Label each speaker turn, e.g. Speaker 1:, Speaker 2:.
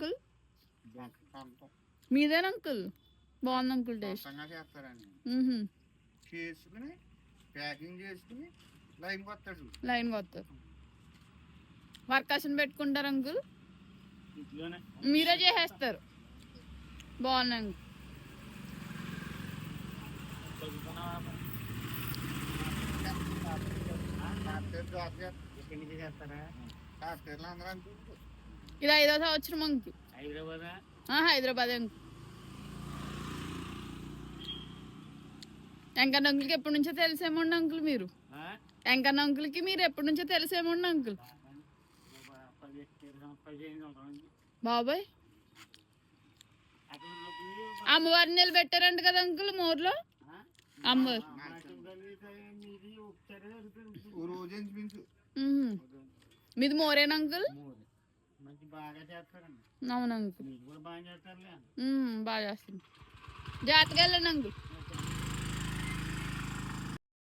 Speaker 1: Uncle? మీదేనా uncle? బాగుంది uncle taste.
Speaker 2: చేసుకుని ప్యాకింగ్ చేసుకుని లైన్
Speaker 1: కొత్తారు. వర్కాషన్ పెట్టుకుంటారు అంకుల్? మీరే చేసేస్తారు. బాగున్నాయి. ఇది 5వ సంవత్సరం అంకుల్. హైదరాబాద్ అంకుల్. వెంకన్న అంకుల్కి ఎప్పటి నుంచో తెలిసేమోండి అంకుల్ మీరు? వెంకన్న అంకుల్కి మీరు ఎప్పటి నుంచో తెలిసేమోండి అంకుల్? బాబాయ్ అమ్మవారిని నిలబెట్టారంట కదా అంకుల్ మోర్లో? అమ్మవారు మీది మోరేనా అంకుల్? అవును అంకుల్, బాగా చేస్తాను. జాగ్రత్తగా వెళ్ళండి అంకుల్.